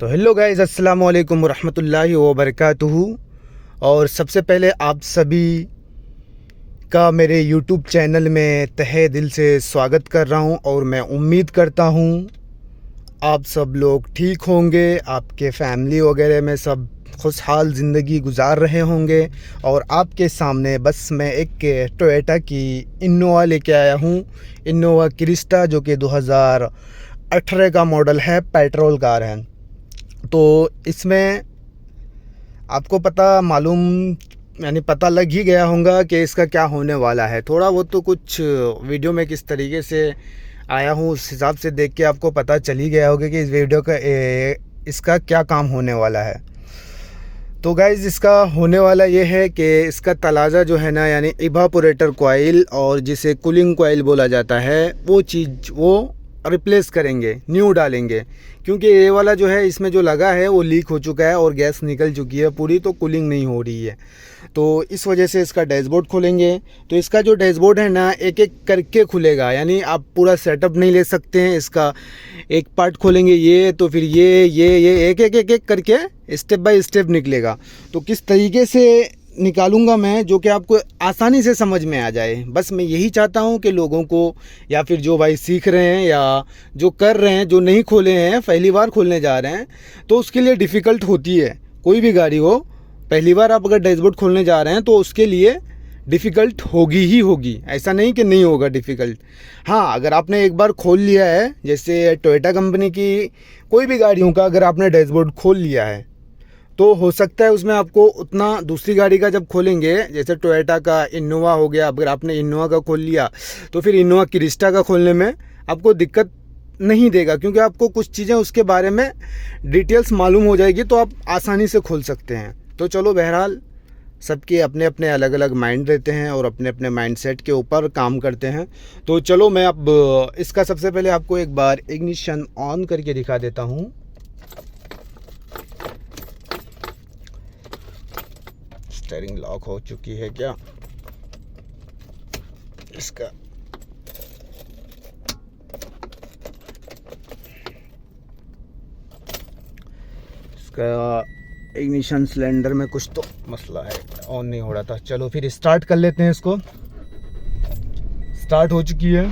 तो hello guys, अस्सलाम वालेकुम रहमतुल्लाहि व बरकातुहू। और सबसे पहले आप सभी का मेरे यूट्यूब चैनल में तहे दिल से स्वागत कर रहा हूं और मैं उम्मीद करता हूं आप सब लोग ठीक होंगे, आपके फैमिली वगैरह में सब खुशहाल ज़िंदगी गुजार रहे होंगे। और आपके सामने बस मैं एक टोयोटा की इन्नोवा लेके आया हूं, इन्नोवा क्रिस्टा, जो कि 2018 का मॉडल है, पेट्रोल कार है। तो इसमें आपको पता लग ही गया होगा कि इसका क्या होने वाला है। थोड़ा वो तो कुछ वीडियो में किस तरीके से आया हूँ उस हिसाब से देख के आपको पता चल ही गया होगा कि इस वीडियो का इसका क्या काम होने वाला है। तो गाइज़, इसका होने वाला ये है कि इसका तलाज़ा जो है ना, यानी इवापोरेटर कॉइल और जिसे कूलिंग कॉइल बोला जाता है, वो चीज़ वो रिप्लेस करेंगे, न्यू डालेंगे। क्योंकि ये वाला जो है इसमें जो लगा है वो लीक हो चुका है और गैस निकल चुकी है पूरी, तो कूलिंग नहीं हो रही है। तो इस वजह से इसका डैशबोर्ड खोलेंगे। तो इसका जो डैशबोर्ड है ना, एक एक करके खुलेगा, यानी आप पूरा सेटअप नहीं ले सकते हैं। इसका एक पार्ट खोलेंगे ये, तो फिर ये एक करके स्टेप बाय स्टेप निकलेगा। तो किस तरीके से निकालूंगा मैं, जो कि आपको आसानी से समझ में आ जाए। बस मैं यही चाहता हूं कि लोगों को, या फिर जो भाई सीख रहे हैं या जो कर रहे हैं, जो नहीं खोले हैं, पहली बार खोलने जा रहे हैं, तो उसके लिए डिफ़िकल्ट होती है। कोई भी गाड़ी हो, पहली बार आप अगर डैशबोर्ड खोलने जा रहे हैं तो उसके लिए डिफ़िकल्ट होगी ही होगी, ऐसा नहीं कि नहीं होगा डिफ़िकल्ट। हाँ, अगर आपने एक बार खोल लिया है, जैसे टोयोटा कंपनी की कोई भी गाड़ियों का अगर आपने डैशबोर्ड खोल लिया है, तो हो सकता है उसमें आपको उतना, दूसरी गाड़ी का जब खोलेंगे, जैसे टोयोटा का इन्नोवा हो गया, अगर आपने इन्नोवा का खोल लिया तो फिर इन्नोवा क्रिस्टा का खोलने में आपको दिक्कत नहीं देगा, क्योंकि आपको कुछ चीज़ें उसके बारे में डिटेल्स मालूम हो जाएगी, तो आप आसानी से खोल सकते हैं। तो चलो, बहरहाल सबके अपने अपने अलग अलग माइंड रहते हैं और अपने अपने माइंडसेट के ऊपर काम करते हैं। तो चलो, मैं अब इसका सबसे पहले आपको एक बार इग्निशन ऑन करके दिखा देता हूँ। स्टीयरिंग लॉक हो चुकी है क्या इसका? इसका इग्निशन सिलेंडर में कुछ तो मसला है, ऑन नहीं हो रहा था। चलो फिर स्टार्ट कर लेते हैं इसको। स्टार्ट हो चुकी है,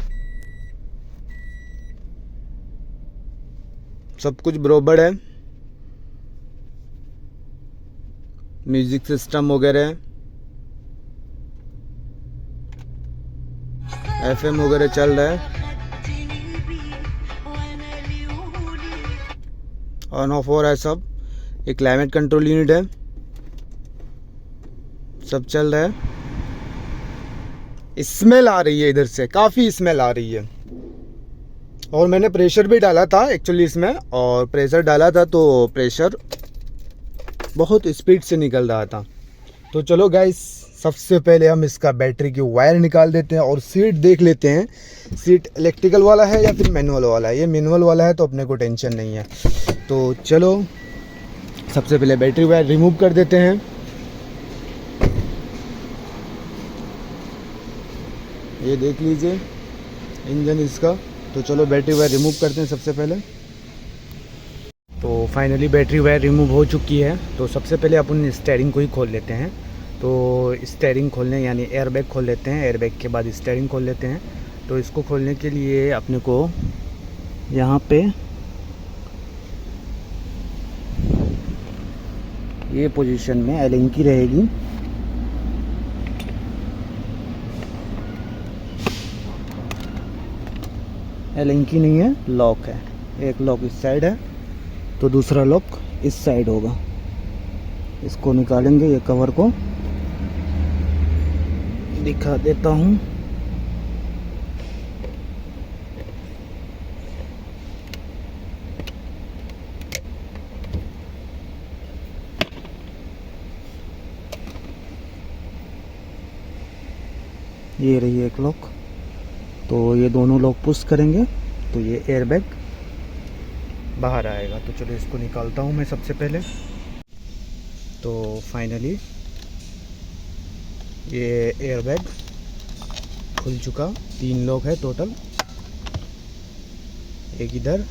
सब कुछ बरोबर है। म्यूजिक सिस्टम वगैरह, एफएम वगैरह चल रहा है, ऑन ऑफ हो रहा है सब। ये क्लाइमेट कंट्रोल यूनिट है, सब चल रहा है। स्मेल आ रही है इधर से, काफ़ी स्मेल आ रही है। और मैंने प्रेशर भी डाला था एक्चुअली इसमें, और प्रेशर डाला था तो प्रेशर बहुत स्पीड से निकल रहा था। तो चलो गाइस, सबसे पहले हम इसका बैटरी की वायर निकाल देते हैं और सीट देख लेते हैं, सीट इलेक्ट्रिकल वाला है या फिर मैनुअल वाला है। ये मैनुअल वाला है तो अपने को टेंशन नहीं है। तो चलो, सबसे पहले बैटरी वायर रिमूव कर देते हैं। ये देख लीजिए इंजन इसका। तो चलो, बैटरी वायर रिमूव करते हैं सबसे पहले। तो फाइनली बैटरी वायर रिमूव हो चुकी है। तो सबसे पहले अपन स्टीयरिंग को ही खोल लेते हैं। तो स्टीयरिंग खोलने, यानी एयरबैग खोल लेते हैं, एयरबैग के बाद स्टीयरिंग खोल लेते हैं। तो इसको खोलने के लिए अपने को यहाँ पे ये पोजीशन में एलिंग की रहेगी। एलिंग की नहीं है, लॉक है। एक लॉक इस साइड है तो दूसरा लॉक इस साइड होगा। इसको निकालेंगे, ये कवर को दिखा देता हूँ। ये रही एक लॉक। तो ये दोनों लॉक पुश करेंगे तो ये एयरबैग बाहर आएगा। तो चलो, इसको निकालता हूँ मैं सबसे पहले। तो फाइनली ये एयरबैग खुल चुका। 3 लॉक है टोटल, एक इधर,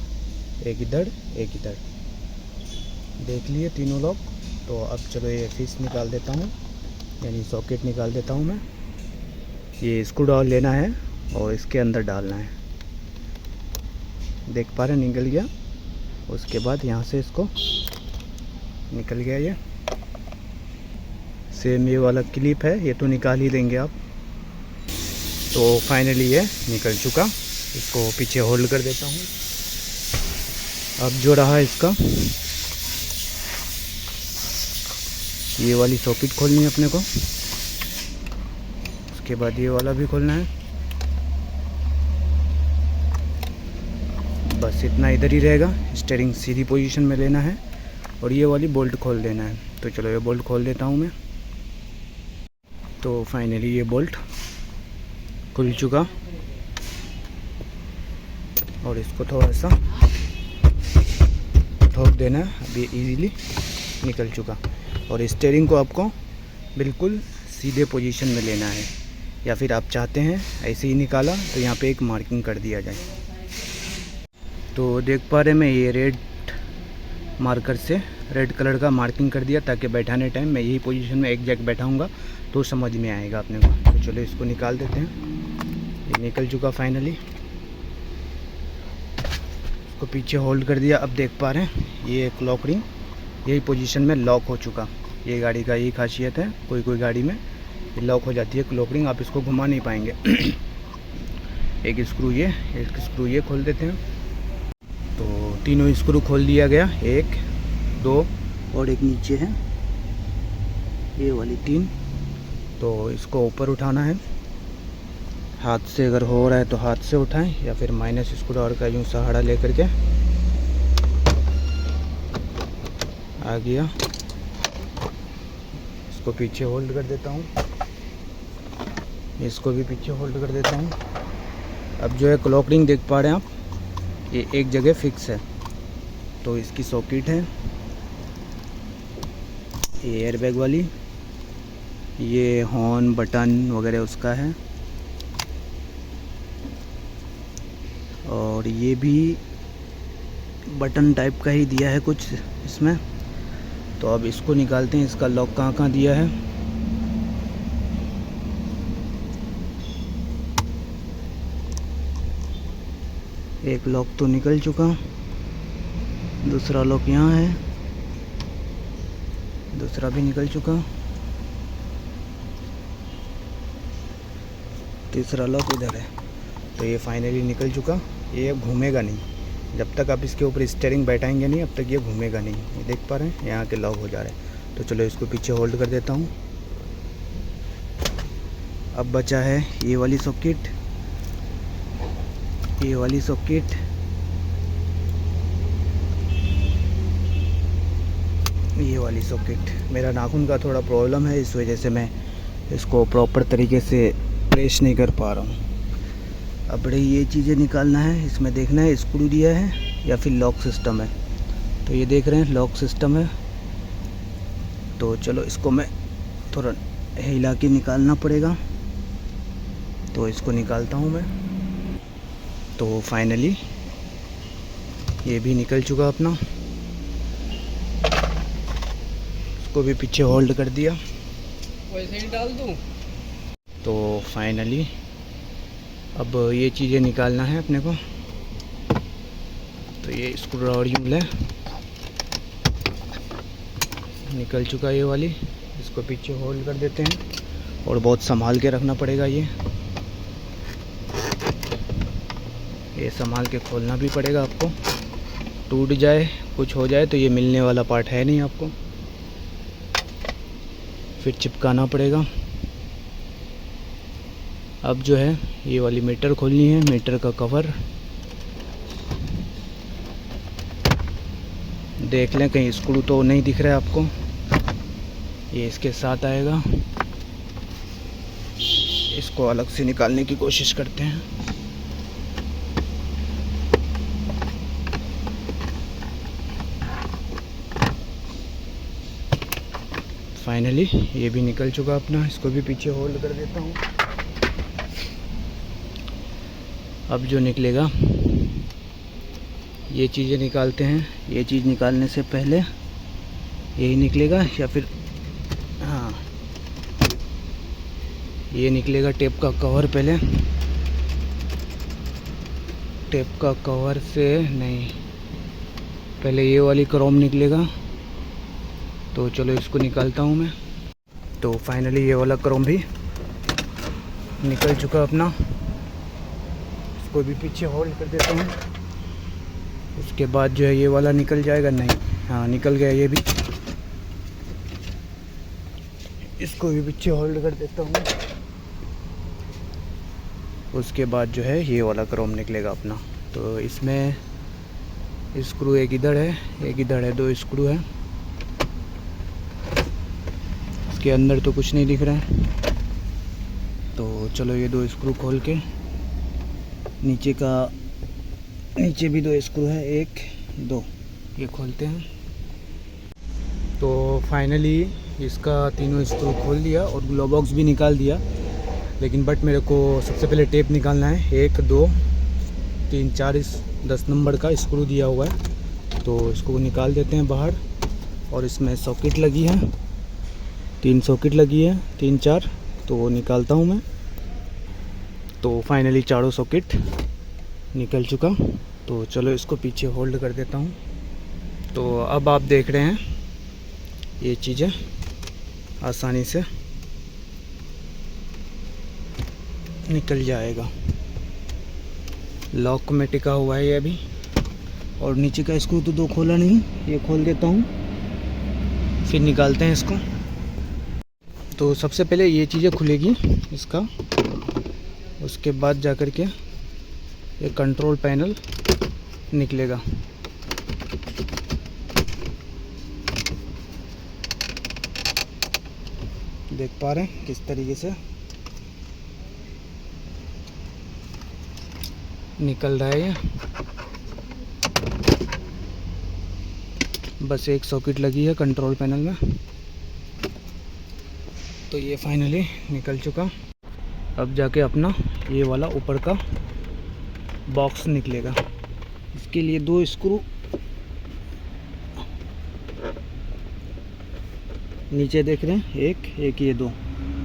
एक इधर, एक इधर। देख लिए तीनों लॉक। तो अब चलो ये फिश निकाल देता हूँ, यानी सॉकेट निकाल देता हूँ मैं। ये स्क्रू ड्राइवर लेना है और इसके अंदर डालना है। देख पा रहे हैं, निकल गया। उसके बाद यहाँ से इसको निकल गया ये। सेम ये वाला क्लिप है, ये तो निकाल ही देंगे आप। तो फाइनली ये निकल चुका। इसको पीछे होल्ड कर देता हूँ। अब जो रहा इसका, ये वाली सॉकेट खोलनी है अपने को। उसके बाद ये वाला भी खोलना है। बस इतना इधर ही रहेगा। स्टीयरिंग सीधी पोजीशन में लेना है और ये वाली बोल्ट खोल देना है। तो चलो ये बोल्ट खोल देता हूँ मैं। तो फाइनली ये बोल्ट खुल चुका और इसको थोड़ा सा ठोक देना है। अभी इजीली निकल चुका। और स्टीयरिंग को आपको बिल्कुल सीधे पोजीशन में लेना है, या फिर आप चाहते हैं ऐसे ही निकाला तो यहाँ पे एक मार्किंग कर दिया जाए। तो देख पा रहे मैं ये रेड मार्कर से रेड कलर का मार्किंग कर दिया, ताकि बैठाने टाइम मैं यही पोजीशन में एग्जैक्ट बैठाऊंगा तो समझ में आएगा अपने को। तो चलो इसको निकाल देते हैं। ये निकल चुका फाइनली। इसको पीछे होल्ड कर दिया। अब देख पा रहे हैं ये एक लॉक रिंग यही पोजीशन में लॉक हो चुका। ये गाड़ी का यही खासियत है, कोई कोई गाड़ी में ये लॉक हो जाती है लॉक रिंग, आप इसको घुमा नहीं पाएंगे। एक स्क्रू ये खोल देते हैं। तो तीनों स्क्रू खोल दिया गया, 1 2 और एक नीचे है, ये वाली 3। तो इसको ऊपर उठाना है। हाथ से अगर हो रहा है तो हाथ से उठाएं, या फिर माइनस स्क्रू ड्राइवर का यूँ सहारा लेकर के। आ गया। इसको पीछे होल्ड कर देता हूँ। इसको भी पीछे होल्ड कर देता हूँ। अब जो है क्लॉक रिंग देख पा रहे हैं आप, ये एक जगह फिक्स है। तो इसकी सॉकेट है ये एयरबैग वाली, ये हॉर्न बटन वगैरह उसका है, और ये भी बटन टाइप का ही दिया है कुछ इसमें। तो अब इसको निकालते हैं, इसका लॉक कहाँ कहाँ दिया है। एक लॉक तो निकल चुका, दूसरा लॉक यहाँ है, दूसरा भी निकल चुका, तीसरा लॉक इधर है। तो ये फाइनली निकल चुका। ये घूमेगा नहीं, जब तक आप इसके ऊपर स्टीयरिंग बैठाएंगे नहीं अब तक ये घूमेगा नहीं। ये देख पा रहे हैं यहाँ के लॉक हो जा रहे हैं। तो चलो इसको पीछे होल्ड कर देता हूँ। अब बचा है ये वाली सॉकेट, ये वाली सॉकेट, ये वाली सॉकेट। मेरा नाखून का थोड़ा प्रॉब्लम है, इस वजह से मैं इसको प्रॉपर तरीके से प्रेस नहीं कर पा रहा हूँ। अब बड़े ये चीज़ें निकालना है, इसमें देखना है स्क्रू दिया है या फिर लॉक सिस्टम है। तो ये देख रहे हैं लॉक सिस्टम है। तो चलो इसको मैं थोड़ा हिला के निकालना पड़ेगा। तो इसको निकालता हूँ मैं। तो फाइनली ये भी निकल चुका अपना। इसको भी पीछे होल्ड कर दिया। वैसे ही डाल दूँ। तो फाइनली अब ये चीज़ें निकालना है अपने को। तो ये स्क्रू ड्राइवर यूँ ले, निकल चुका ये वाली। इसको पीछे होल्ड कर देते हैं और बहुत संभाल के रखना पड़ेगा। ये संभाल के खोलना भी पड़ेगा आपको। टूट जाए कुछ हो जाए तो ये मिलने वाला पार्ट है नहीं, आपको फिर चिपकाना पड़ेगा। अब जो है ये वाली मीटर खोलनी है, मीटर का कवर। देख लें कहीं स्क्रू तो नहीं दिख रहा है आपको, ये इसके साथ आएगा। इसको अलग से निकालने की कोशिश करते हैं। फाइनली ये भी निकल चुका अपना। इसको भी पीछे होल्ड कर देता हूँ। अब जो निकलेगा ये चीज़ें निकालते हैं। ये चीज़ निकालने से पहले यही निकलेगा या फिर हाँ ये निकलेगा टेप का कवर। पहले टेप का कवर से नहीं, पहले ये वाली क्रोम निकलेगा। तो चलो इसको निकालता हूँ मैं। तो फाइनली ये वाला क्रोम भी निकल चुका अपना। इसको भी पीछे होल्ड कर देता हूँ। उसके बाद जो है ये वाला निकल जाएगा। नहीं, हाँ निकल गया ये भी। इसको भी पीछे होल्ड कर देता हूँ। उसके बाद जो है ये वाला क्रोम निकलेगा अपना। तो इसमें स्क्रू एक इधर है, एक इधर है, 2 स्क्रू है। इसके अंदर तो कुछ नहीं दिख रहा है। तो चलो ये 2 स्क्रू खोल के, नीचे भी 2 स्क्रू है, 1 2, ये खोलते हैं। तो फाइनली इसका तीनों स्क्रू खोल दिया और ग्लो बॉक्स भी निकाल दिया। लेकिन बट मेरे को सबसे पहले टेप निकालना है। 1 2 3 4 इस 10 नंबर का स्क्रू दिया हुआ है। तो इसको निकाल देते हैं बाहर। और इसमें सॉकेट लगी है, 3 सॉकेट लगी है, 3 4। तो वो निकालता हूँ मैं। तो फाइनली चारों सॉकेट निकल चुका। तो चलो इसको पीछे होल्ड कर देता हूँ। तो अब आप देख रहे हैं ये चीज़ें आसानी से निकल जाएगा। लॉक में टिका हुआ है ये अभी। और नीचे का स्क्रू तो 2 खोला नहीं, ये खोल देता हूँ, फिर निकालते हैं इसको। तो सबसे पहले ये चीज़ें खुलेगी इसका। उसके बाद जा कर के ये कंट्रोल पैनल निकलेगा। देख पा रहे हैं किस तरीके से निकल रहा है ये। बस एक सॉकेट लगी है कंट्रोल पैनल में। तो ये फाइनली निकल चुका। अब जाके अपना ये वाला ऊपर का बॉक्स निकलेगा। इसके लिए 2 स्क्रू नीचे देख रहे हैं, एक ये 2,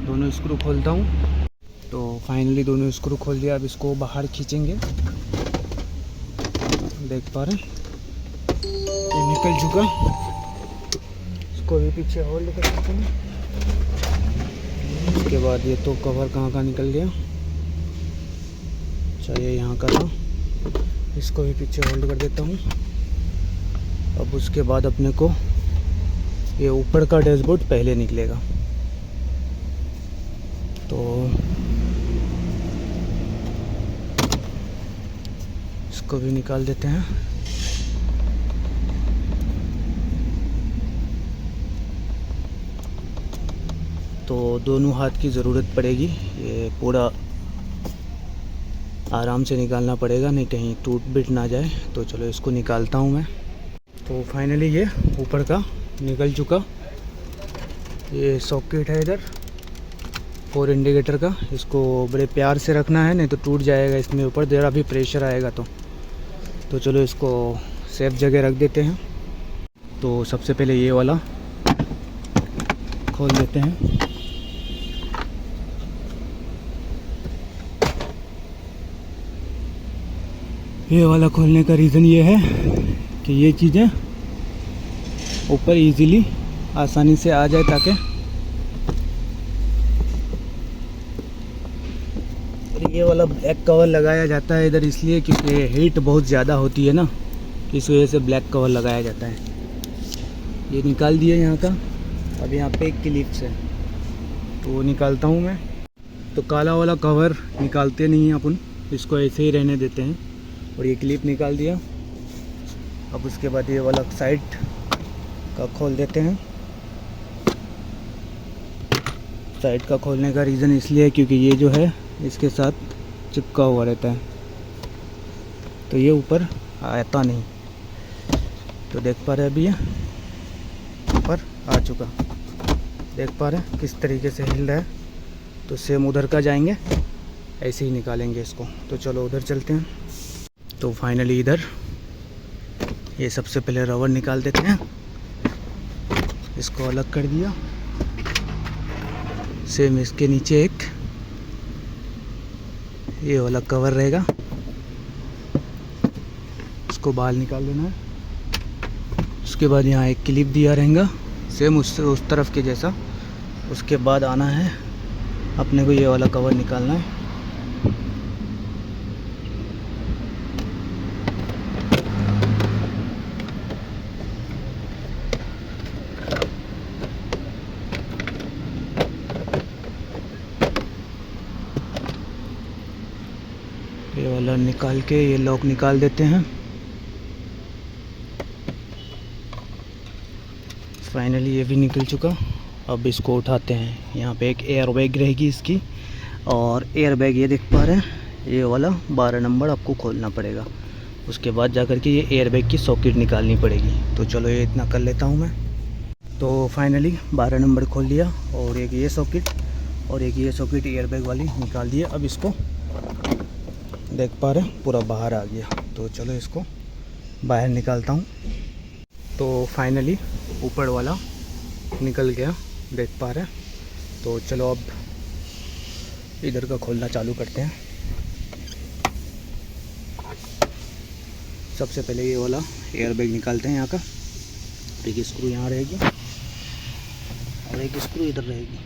दोनों स्क्रू खोलता हूँ। तो फाइनली दोनों स्क्रू खोल दिया। अब इसको बाहर खींचेंगे। देख पा रहे हैं ये निकल चुका। इसको भी पीछे होल्ड कर सकते हैं। उसके बाद ये तो कवर कहाँ का निकल गया। चलिए यहाँ का था, इसको भी पीछे होल्ड कर देता हूँ। अब उसके बाद अपने को ये ऊपर का डैशबोर्ड पहले निकलेगा। तो इसको भी निकाल देते हैं। तो दोनों हाथ की ज़रूरत पड़ेगी। ये पूरा आराम से निकालना पड़ेगा, नहीं कहीं टूट बिट ना जाए। तो चलो इसको निकालता हूँ मैं। तो फाइनली ये ऊपर का निकल चुका। ये सॉकेट है इधर 4 इंडिकेटर का। इसको बड़े प्यार से रखना है, नहीं तो टूट जाएगा। इसमें ऊपर ज़रा भी प्रेशर आएगा तो चलो इसको सेफ जगह रख देते हैं। तो सबसे पहले ये वाला खोल देते हैं। ये वाला खोलने का रीज़न ये है कि ये चीज़ें ऊपर इजीली आसानी से आ जाए, ताकि ये वाला ब्लैक कवर लगाया जाता है इधर इसलिए क्योंकि हीट बहुत ज़्यादा होती है ना, इस वजह से ब्लैक कवर लगाया जाता है। ये निकाल दिया यहाँ का। अब यहाँ पे एक क्लिप्स है तो वो निकालता हूँ मैं। तो काला वाला कवर निकालते नहीं हैं अपन, इसको ऐसे ही रहने देते हैं। और ये क्लिप निकाल दिया। अब उसके बाद ये वाला साइड का खोल देते हैं। साइड का खोलने का रीज़न इसलिए है क्योंकि ये जो है इसके साथ चिपका हुआ रहता है, तो ये ऊपर आता नहीं। तो देख पा रहे अभी ये ऊपर आ चुका। देख पा रहे हैं किस तरीके से हिल रहा है। तो सेम उधर का जाएंगे, ऐसे ही निकालेंगे इसको। तो चलो उधर चलते हैं। तो फाइनली इधर ये सबसे पहले रबर निकाल देते हैं। इसको अलग कर दिया। सेम इसके नीचे एक ये वाला कवर रहेगा, इसको बाहर निकाल देना है। उसके बाद यहाँ एक क्लिप दिया रहेगा सेम उस तरफ के जैसा। उसके बाद आना है अपने को ये वाला कवर निकालना है। ये वाला निकाल के ये लॉक निकाल देते हैं। फाइनली ये भी निकल चुका। अब इसको उठाते हैं। यहाँ पे एक एयर बैग रहेगी इसकी, और एयर बैग ये देख पा रहे हैं, ये वाला 12 नंबर आपको खोलना पड़ेगा। उसके बाद जाकर के ये एयर बैग की सॉकेट निकालनी पड़ेगी। तो चलो ये इतना कर लेता हूँ मैं। तो फाइनली 12 नंबर खोल लिया, और एक ये सॉकेट और एक ये सॉकेट एयर बैग वाली निकाल दिया। अब इसको देख पा रहे हैं पूरा बाहर आ गया। तो चलो इसको बाहर निकालता हूँ। तो फाइनली ऊपर वाला निकल गया, देख पा रहे हैं। तो चलो अब इधर का खोलना चालू करते हैं। सबसे पहले ये वाला एयर बैग निकालते हैं यहाँ का। एक स्क्रू यहाँ रहेगी और एक स्क्रू इधर रहेगी।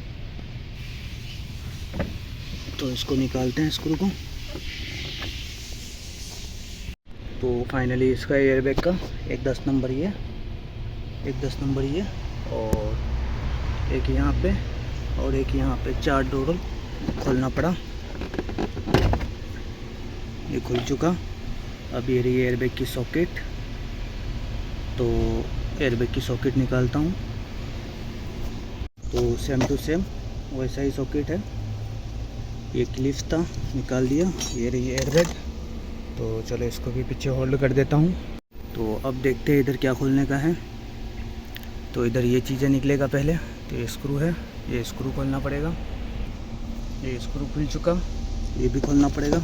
तो इसको निकालते हैं स्क्रू को। तो फाइनली इसका एयर बैग का एक 10 नंबर ये, एक 10 नंबर ये, और एक यहाँ पे और एक यहाँ पे 4 डोर खोलना पड़ा। ये खुल चुका। अब ये रही एयरबैग की सॉकेट। तो एयरबैग की सॉकेट निकालता हूँ। तो सेम टू सेम वैसा ही सॉकेट है। ये क्लिप था, निकाल दिया। ये रही एयरबैग। तो चलो इसको भी पीछे होल्ड कर देता हूँ। तो अब देखते हैं इधर क्या खोलने का है। तो इधर ये चीज़ें निकलेगा पहले। तो ये स्क्रू है, ये स्क्रू खोलना पड़ेगा। ये स्क्रू खुल चुका, ये भी खोलना पड़ेगा।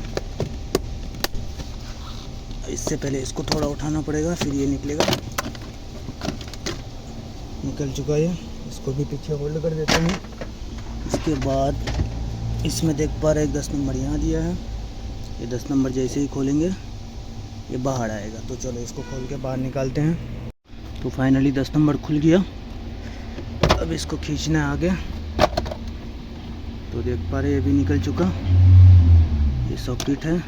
इससे पहले इसको थोड़ा उठाना पड़ेगा, फिर ये निकलेगा। निकल चुका ये, इसको भी पीछे होल्ड कर देते हैं। इसके बाद इसमें देख पा रहे 10 नंबर यहाँ दिया है। ये 10 नंबर जैसे ही खोलेंगे ये बाहर आएगा। तो चलो इसको खोल के बाहर निकालते हैं। तो फाइनली 10 नंबर खुल गया। अब इसको खींचना है आगे। तो देख पा रहे ये भी निकल चुका। ये सॉकेट है,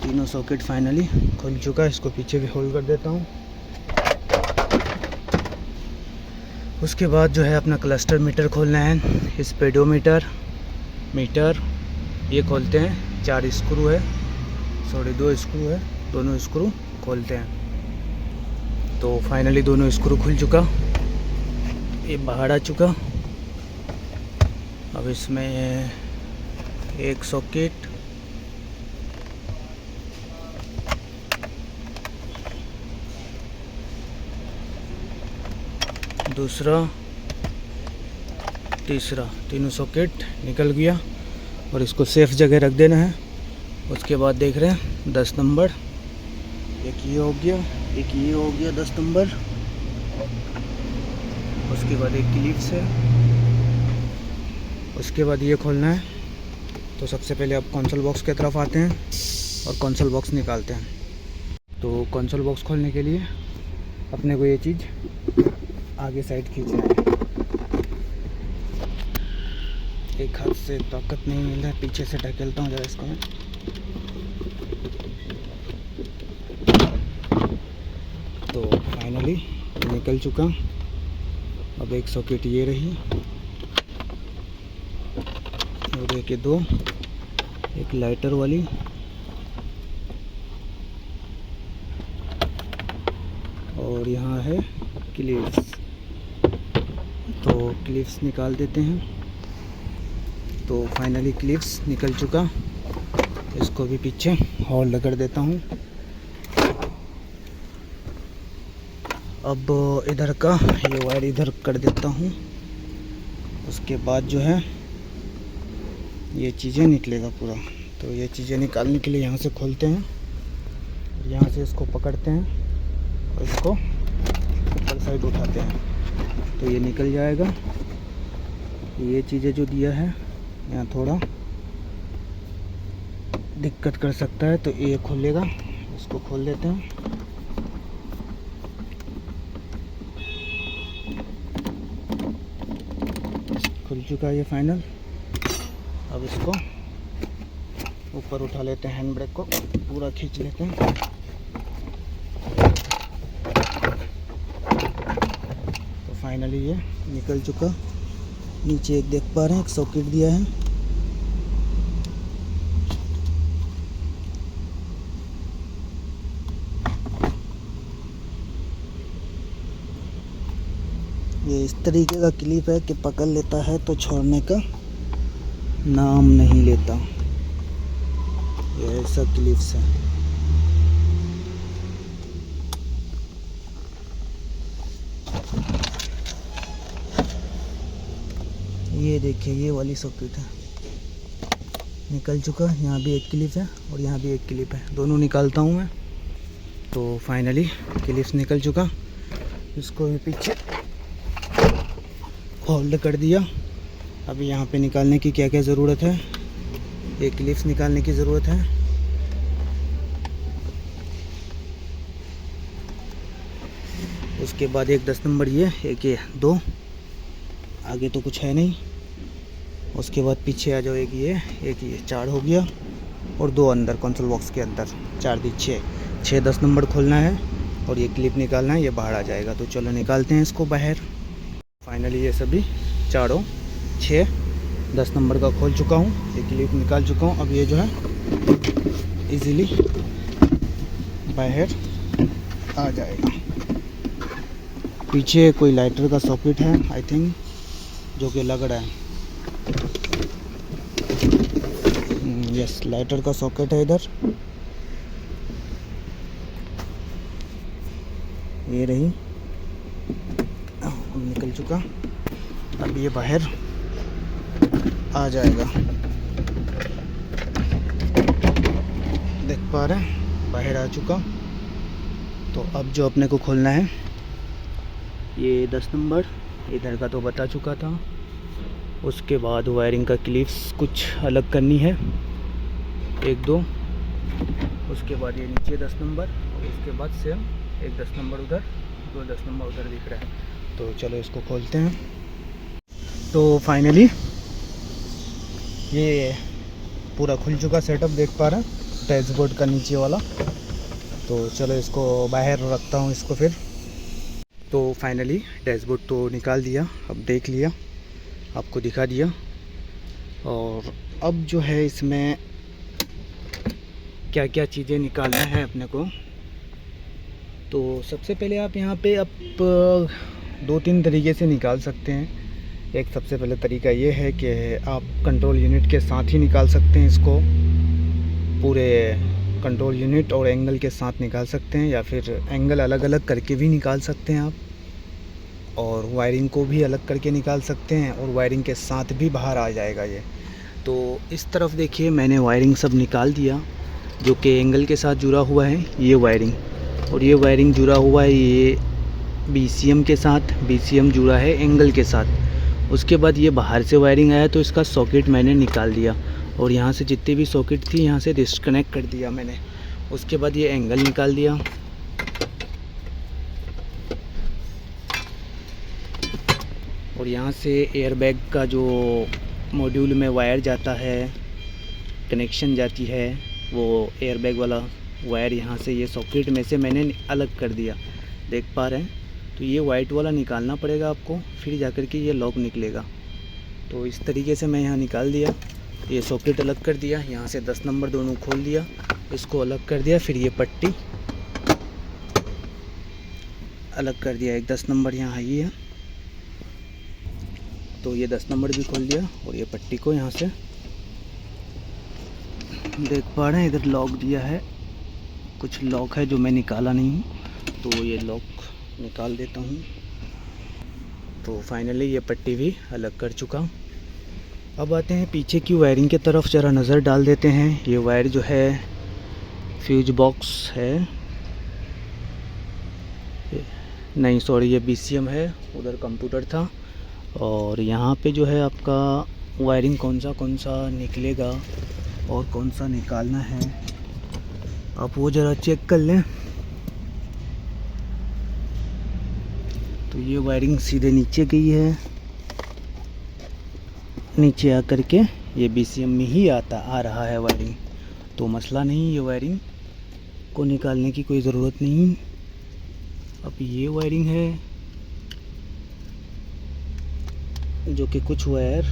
तीनों सॉकेट फाइनली खुल चुका है। इसको पीछे भी होल्ड कर देता हूँ। उसके बाद जो है अपना क्लस्टर मीटर खोलना है। स्पीडोमीटर, मीटर ये खोलते हैं। 4 स्क्रू है, सॉरी 2 स्क्रू है, दोनों स्क्रू खोलते हैं। तो फाइनली दोनों स्क्रू खुल चुका, ये बाहर आ चुका। अब इसमें एक सॉकेट, दूसरा, तीसरा, तीनों सॉकेट निकल गया। और इसको सेफ जगह रख देना है। उसके बाद देख रहे हैं 10 नंबर, एक ये हो गया, एक ये हो गया 10 नंबर। उसके बाद एक क्लिप्स है। उसके बाद ये खोलना है। तो सबसे पहले आप कंसोल बॉक्स की तरफ आते हैं और कंसोल बॉक्स निकालते हैं। तो कंसोल बॉक्स खोलने के लिए अपने को ये चीज़ आगे साइड खींचना है। एक हाथ से ताकत नहीं मिल रहा है, पीछे से ढकेलता हूँ ज़रा इसको मैं। तो फाइनली निकल चुका। अब एक सॉकेट ये रही और एक 2, एक लाइटर वाली और यहाँ है क्लिप्स। तो क्लिप्स निकाल देते हैं। तो फाइनली क्लिप्स निकल चुका। इसको भी पीछे होल्ड कर देता हूँ। अब इधर का ये वायर इधर कर देता हूँ। उसके बाद जो है ये चीज़ें निकलेगा पूरा। तो ये चीज़ें निकालने के लिए यहाँ से खोलते हैं, यहाँ से इसको पकड़ते हैं इसको ऊपर साइड उठाते हैं तो ये निकल जाएगा। ये चीज़ें जो दिया है यहाँ थोड़ा दिक्कत कर सकता है, तो ये खोलेगा, इसको खोल देते हैं। खुल चुका है ये फाइनल। अब इसको ऊपर उठा लेते हैं, हैंड ब्रेक को पूरा खींच लेते हैं। तो फाइनली ये निकल चुका। नीचे एक देख पा रहे हैं, एक सॉकेट दिया है। ये इस तरीके का क्लिप है कि पकड़ लेता है तो छोड़ने का नाम नहीं लेता। ये ऐसा क्लिप्स है। ये देखिए, ये वाली सॉकेट है, निकल चुका। यहाँ भी एक क्लिप है और यहाँ भी एक क्लिप है, दोनों निकालता हूँ मैं। तो फाइनली क्लिप्स निकल चुका। इसको भी पीछे होल्ड कर दिया। अभी यहाँ पे निकालने की क्या क्या ज़रूरत है, एक क्लिप्स निकालने की ज़रूरत है। उसके बाद एक 10 नंबर ये, एक ये, दो, आगे तो कुछ है नहीं। उसके बाद पीछे आ जाओ, एक ये 4 हो गया और 2 अंदर कंसोल बॉक्स के अंदर, 4 दी 6 10 नंबर खोलना है और ये क्लिप निकालना है, ये बाहर आ जाएगा। तो चलो निकालते हैं इसको बाहर। फाइनली ये सभी चारों 6 10 नंबर का खोल चुका हूँ, ये क्लिप निकाल चुका हूँ। अब ये जो है इजीली बाहर आ जाएगा। पीछे कोई लाइटर का सॉकेट है आई थिंक, जो कि लग रहा है। यस, लाइटर का सॉकेट है इधर। ये रही, निकल चुका। अब ये बाहर आ जाएगा, देख पा रहे हैं, बाहर आ चुका। तो अब जो अपने को खोलना है ये 10 नंबर, इधर का तो बता चुका था। उसके बाद वायरिंग का क्लिप्स कुछ अलग करनी है, 1 2। उसके बाद ये नीचे 10 नंबर और उसके बाद सेम एक 10 नंबर उधर, 2 10 नंबर उधर दिख रहा है। तो चलो इसको खोलते हैं। तो फाइनली ये पूरा खुल चुका सेटअप, देख पा रहे हैं, डैशबोर्ड का नीचे वाला। तो चलो इसको बाहर रखता हूँ इसको फिर। तो फाइनली डैशबोर्ड तो निकाल दिया, अब देख लिया, आपको दिखा दिया। और अब जो है इसमें क्या क्या चीज़ें निकालना है अपने को। तो सबसे पहले आप यहाँ पे आप 2-3 तरीके से निकाल सकते हैं। एक सबसे पहले तरीका ये है कि आप कंट्रोल यूनिट के साथ ही निकाल सकते हैं इसको, पूरे कंट्रोल यूनिट और एंगल के साथ निकाल सकते हैं, या फिर एंगल अलग अलग करके भी निकाल सकते हैं आप, और वायरिंग को भी अलग करके निकाल सकते हैं, और वायरिंग के साथ भी बाहर आ जाएगा ये। तो इस तरफ देखिए, मैंने वायरिंग सब निकाल दिया, जो कि एंगल के साथ जुड़ा हुआ है ये वायरिंग, और ये वायरिंग जुड़ा हुआ है ये BCM के साथ, BCM जुड़ा है एंगल के साथ। उसके बाद ये बाहर से वायरिंग आया तो इसका सॉकेट मैंने निकाल दिया, और यहाँ से जितनी भी सॉकेट थी यहाँ से डिस्कनेक्ट कर दिया मैंने। उसके बाद ये एंगल निकाल दिया, और यहाँ से एयरबैग का जो मॉड्यूल में वायर जाता है, कनेक्शन जाती है, वो एयरबैग वाला वायर यहाँ से ये सॉकेट में से मैंने अलग कर दिया, देख पा रहे हैं। तो ये वाइट वाला निकालना पड़ेगा आपको, फिर जाकर के ये लॉक निकलेगा। तो इस तरीके से मैं यहाँ निकाल दिया, ये सॉकेट अलग कर दिया, यहाँ से 10 नंबर दोनों खोल दिया, इसको अलग कर दिया, फिर ये पट्टी अलग कर दिया, एक 10 नंबर यहाँ आई है, तो ये 10 नंबर भी खोल दिया, और ये पट्टी को यहाँ से देख पा रहे हैं इधर लॉक दिया है, कुछ लॉक है जो मैं निकाला नहीं हूँ, तो ये लॉक निकाल देता हूँ। तो फाइनली ये पट्टी भी अलग कर चुका। अब आते हैं पीछे की वायरिंग की तरफ, ज़रा नज़र डाल देते हैं। ये वायर जो है फ्यूज बॉक्स है, नहीं सॉरी, ये BCM है, उधर कंप्यूटर था। और यहाँ पे जो है आपका वायरिंग कौन सा निकलेगा और कौन सा निकालना है, आप वो ज़रा चेक कर लें। तो ये वायरिंग सीधे नीचे गई है, नीचे आकर के ये BCM में ही आ रहा है वायरिंग, तो मसला नहीं, ये वायरिंग को निकालने की कोई ज़रूरत नहीं। अब ये वायरिंग है जो कि कुछ वायर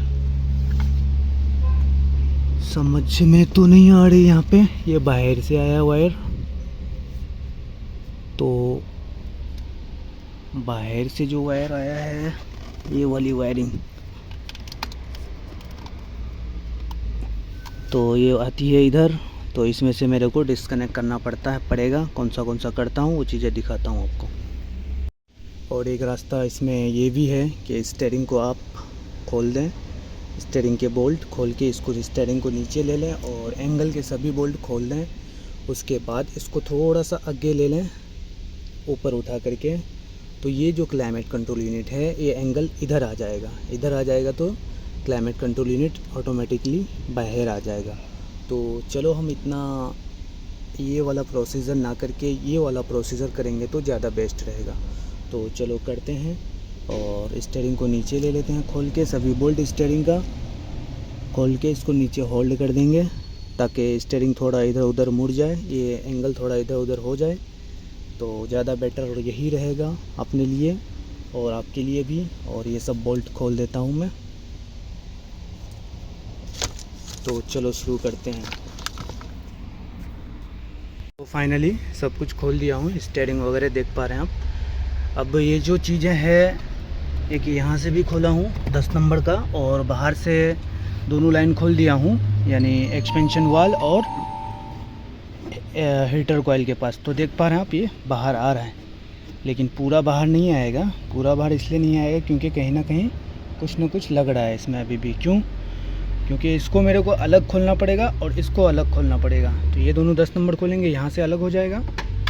समझ में तो नहीं आ रही यहाँ पे, ये बाहर से आया वायर, तो बाहर से जो वायर आया है ये वाली वायरिंग, तो ये आती है इधर, तो इसमें से मेरे को डिस्कनेक्ट करना पड़ेगा। कौन सा करता हूँ वो चीज़ें दिखाता हूँ आपको। और एक रास्ता इसमें ये भी है कि स्टीयरिंग को आप खोल दें, स्टीयरिंग के बोल्ट खोल के इसको स्टीयरिंग को नीचे ले लें और एंगल के सभी बोल्ट खोल दें। उसके बाद इसको थोड़ा सा आगे ले लें ऊपर उठा करके, तो ये जो क्लाइमेट कंट्रोल यूनिट है ये एंगल इधर आ जाएगा, तो क्लाइमेट कंट्रोल यूनिट ऑटोमेटिकली बाहर आ जाएगा। तो चलो हम इतना ये वाला प्रोसीजर ना करके ये वाला प्रोसीजर करेंगे तो ज़्यादा बेस्ट रहेगा। तो चलो करते हैं, और स्टीयरिंग को नीचे ले लेते हैं खोल के, सभी बोल्ट स्टीयरिंग का खोल के इसको नीचे होल्ड कर देंगे ताकि स्टीयरिंग थोड़ा इधर उधर मुड़ जाए, ये एंगल थोड़ा इधर उधर हो जाए, तो ज़्यादा बेटर यही रहेगा अपने लिए और आपके लिए भी। और ये सब बोल्ट खोल देता हूँ मैं, तो चलो शुरू करते हैं। तो फाइनली सब कुछ खोल दिया हूँ, स्टीयरिंग वगैरह देख पा रहे हैं आप। अब ये जो चीज़ें हैं, एक यहाँ से भी खोला हूँ 10 नंबर का, और बाहर से दोनों लाइन खोल दिया हूँ, यानी एक्सपेंशन वाल और हीटर कॉइल के पास। तो देख पा रहे हैं आप, ये बाहर आ रहा है, लेकिन पूरा बाहर नहीं आएगा। पूरा बाहर इसलिए नहीं आएगा क्योंकि कहीं ना कहीं कुछ ना कुछ लग रहा है इसमें अभी भी। क्यों? क्योंकि इसको मेरे को अलग खोलना पड़ेगा और इसको अलग खोलना पड़ेगा। तो ये दोनों 10 नंबर खोलेंगे, यहाँ से अलग हो जाएगा,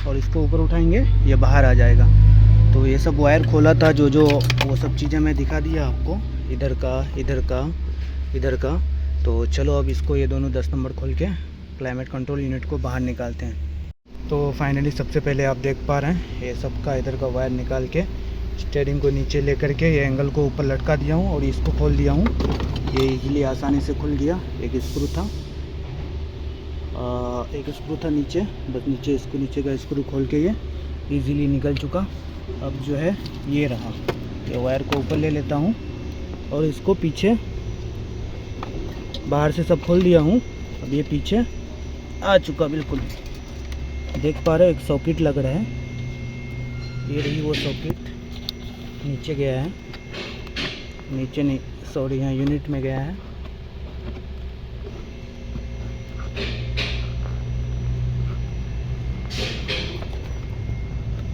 और इसको ऊपर उठाएंगे, ये बाहर आ जाएगा। तो ये सब वायर खोला था, जो वो सब चीज़ें मैं दिखा दिया आपको, इधर का। तो चलो अब इसको ये दोनों 10 नंबर खोल के क्लाइमेट कंट्रोल यूनिट को बाहर निकालते हैं। तो फाइनली सबसे पहले आप देख पा रहे हैं, ये सब का इधर का वायर निकाल के स्टीयरिंग को नीचे ले करके ये एंगल को ऊपर लटका दिया हूँ और इसको खोल दिया हूँ। ये इजीली आसानी से खुल गया। एक स्क्रू था नीचे, बस नीचे का स्क्रू खोल के ये इजीली निकल चुका। अब जो है ये रहा, ये वायर को ऊपर ले लेता हूँ और इसको पीछे बाहर से सब खोल दिया हूँ। अब ये पीछे आ चुका बिल्कुल, देख पा रहे हो, एक सॉकेट लग रहा है, ये रही वो सॉकेट, नीचे गया है, नीचे नहीं सॉरी यहाँ यूनिट में गया है।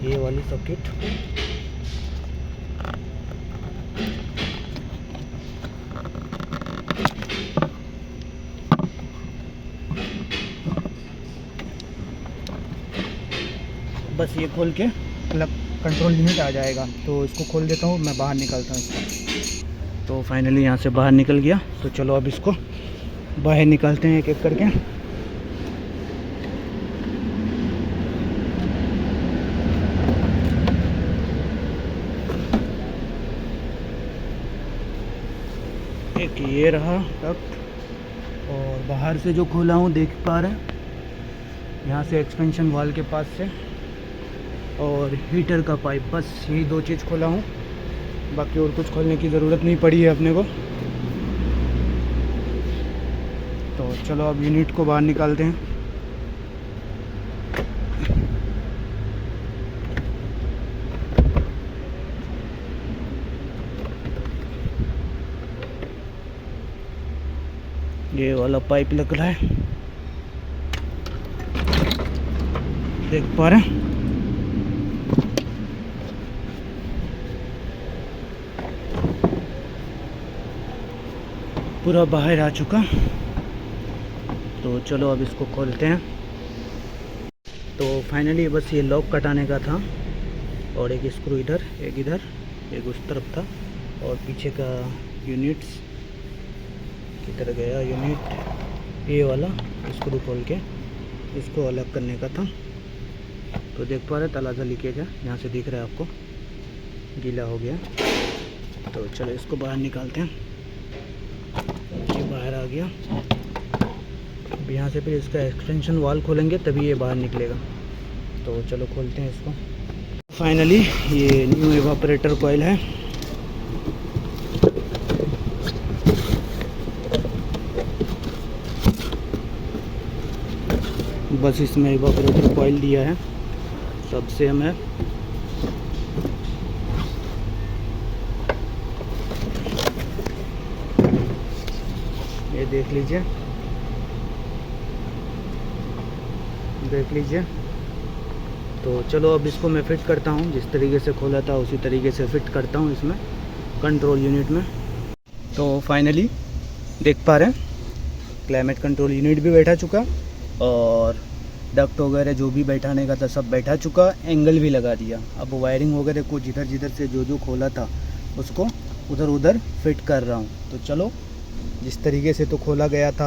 ये वाली सॉकेट बस ये खोल के प्लग कंट्रोल यूनिट आ जाएगा। तो इसको खोल देता हूँ, मैं बाहर निकालता हूँ इसको। तो फाइनली यहाँ से बाहर निकल गया। तो चलो अब इसको बाहर निकालते हैं एक एक करके। एक ये रहा डक्ट, और बाहर से जो खोला हूँ देख पा रहे हैं, यहाँ से एक्सपेंशन वाल के पास से और हीटर का पाइप, बस यही दो चीज़ खोला हूँ, बाकी और कुछ खोलने की ज़रूरत नहीं पड़ी है अपने को। तो चलो अब यूनिट को बाहर निकालते हैं। ये वाला पाइप लग रहा है, देख पा रहे हैं। पूरा बाहर आ चुका। तो चलो अब इसको खोलते हैं। तो फाइनली बस ये लॉक कटाने का था, और एक स्क्रू इधर, एक उस तरफ था, और पीछे का यूनिट्स किधर गया, यूनिट ये वाला स्क्रू खोल के इसको अलग करने का था। तो देख पा रहे तलाजा लीकेज है, यहाँ से दिख रहा है आपको, गीला हो गया। तो चलो इसको बाहर निकालते हैं। ये बाहर आ गया। अब यहाँ से फिर इसका एक्सटेंशन वाल खोलेंगे तभी ये बाहर निकलेगा। तो चलो खोलते हैं इसको। फाइनली ये न्यू एवापोरेटर कॉइल है। बस इसमें एवापोरेटर कॉइल दिया है, सब सेम है। ये देख लीजिए, तो चलो अब इसको मैं फिट करता हूँ। जिस तरीके से खोला था उसी तरीके से फिट करता हूँ इसमें कंट्रोल यूनिट में। तो फाइनली देख पा रहे हैं क्लाइमेट कंट्रोल यूनिट भी बैठा चुका, और डक्ट वगैरह जो भी बैठाने का था सब बैठा चुका, एंगल भी लगा दिया। अब वायरिंग वगैरह को जिधर से जो खोला था उसको उधर फिट कर रहा हूँ। तो चलो जिस तरीके से तो खोला गया था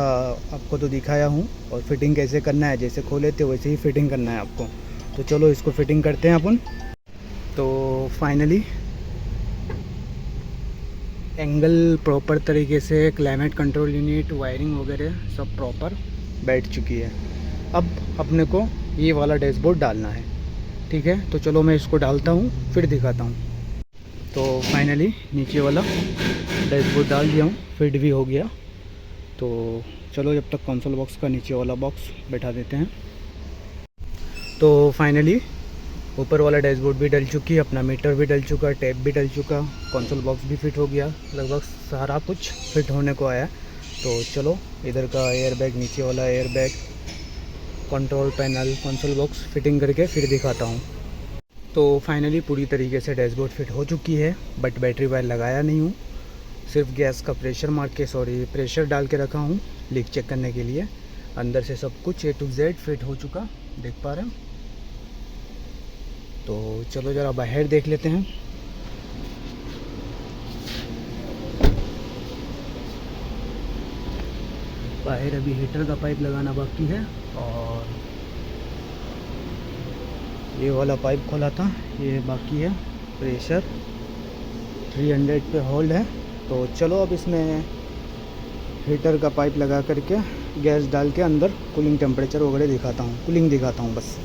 आपको तो दिखाया हूँ, और फिटिंग कैसे करना है, जैसे खोले थे वैसे ही फिटिंग करना है आपको। तो चलो इसको फिटिंग करते हैं अपन। तो फाइनली एंगल प्रॉपर तरीके से, क्लाइमेट कंट्रोल यूनिट, वायरिंग वगैरह सब प्रॉपर बैठ चुकी है। अब अपने को ये वाला डैशबोर्ड डालना है, ठीक है। तो चलो मैं इसको डालता हूँ फिर दिखाता हूँ। तो फाइनली नीचे वाला डैशबोर्ड डाल दिया हूँ, फिट भी हो गया। तो चलो जब तक कंसोल बॉक्स का नीचे वाला बॉक्स बैठा देते हैं। तो फाइनली ऊपर वाला डैशबोर्ड भी डल चुकी है, अपना मीटर भी डल चुका, टैप भी डल चुका, कंसोल बॉक्स भी फिट हो गया, लगभग सारा कुछ फिट होने को आया। तो चलो इधर का एयर बैग, नीचे वाला air bag, control panel, console box fitting करके फिर दिखाता हूँ। तो फाइनली पूरी तरीके से डैशबोर्ड फिट हो चुकी है, बट बैटरी वायर लगाया नहीं हूँ, सिर्फ गैस का प्रेशर डाल के रखा हूँ लीक चेक करने के लिए। अंदर से सब कुछ A to Z फिट हो चुका, देख पा रहे हैं। तो चलो ज़रा बाहर देख लेते हैं। बाहर अभी हीटर का पाइप लगाना बाकी है, और ये वाला पाइप खोला था ये बाकी है। प्रेशर 300 पे होल्ड है। तो चलो अब इसमें हीटर का पाइप लगा करके गैस डाल के अंदर कूलिंग टेम्परेचर वगैरह दिखाता हूँ बस।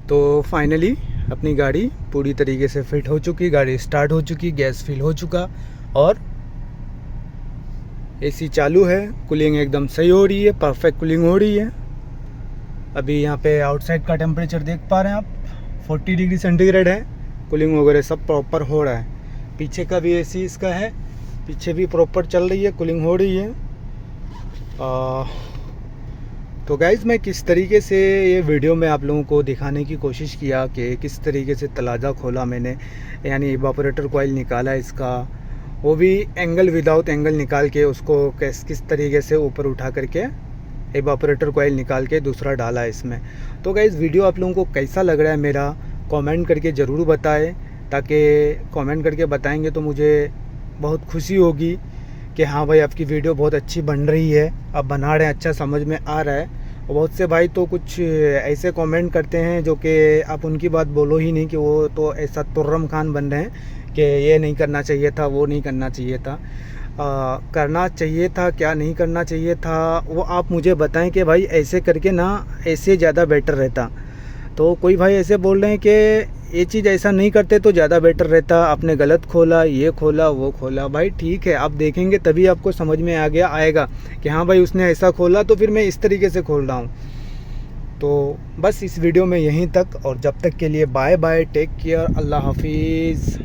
तो फाइनली अपनी गाड़ी पूरी तरीके से फिट हो चुकी, गाड़ी स्टार्ट हो चुकी, गैस फिल हो चुका, और AC चालू है, कूलिंग एकदम सही हो रही है, परफेक्ट कूलिंग हो रही है। अभी यहाँ पे आउटसाइड का टेम्परेचर देख पा रहे हैं आप, 40 डिग्री सेंटीग्रेड है, कूलिंग वगैरह सब प्रॉपर हो रहा है। पीछे का भी AC इसका है, पीछे भी प्रॉपर चल रही है, कूलिंग हो रही है। तो गाइज़ मैं किस तरीके से ये वीडियो में आप लोगों को दिखाने की कोशिश किया कि किस तरीके से तलाजा खोला मैंने, यानी इवापोरेटर कॉइल निकाला इसका, वो भी एंगल विदाउट एंगल निकाल के उसको किस तरीके से ऊपर उठा करके इवापोरेटर कॉइल निकाल के दूसरा डाला इसमें। तो गाइज़ वीडियो आप लोगों को कैसा लग रहा है मेरा कमेंट करके ज़रूर बताएं, ताकि कमेंट करके बताएंगे तो मुझे बहुत खुशी होगी कि हाँ भाई आपकी वीडियो बहुत अच्छी बन रही है, आप बना रहे हैं, अच्छा समझ में आ रहा है। और बहुत से भाई तो कुछ ऐसे कमेंट करते हैं जो कि आप उनकी बात बोलो ही नहीं, कि वो तो ऐसा तुर्रम खान बन रहे हैं कि ये नहीं करना चाहिए था, वो नहीं करना चाहिए था, करना चाहिए था, क्या नहीं करना चाहिए था, वो आप मुझे बताएं कि भाई ऐसे करके ना ऐसे ज़्यादा बेटर रहता। तो कोई भाई ऐसे बोल रहे हैं कि ये चीज़ ऐसा नहीं करते तो ज़्यादा बेटर रहता, आपने गलत खोला, ये खोला, वो खोला। भाई ठीक है, आप देखेंगे तभी आपको समझ में आएगा कि हाँ भाई उसने ऐसा खोला तो फिर मैं इस तरीके से खोल रहा हूँ। तो बस इस वीडियो में यहीं तक, और जब तक के लिए बाय बाय, टेक केयर, अल्लाह हाफिज़।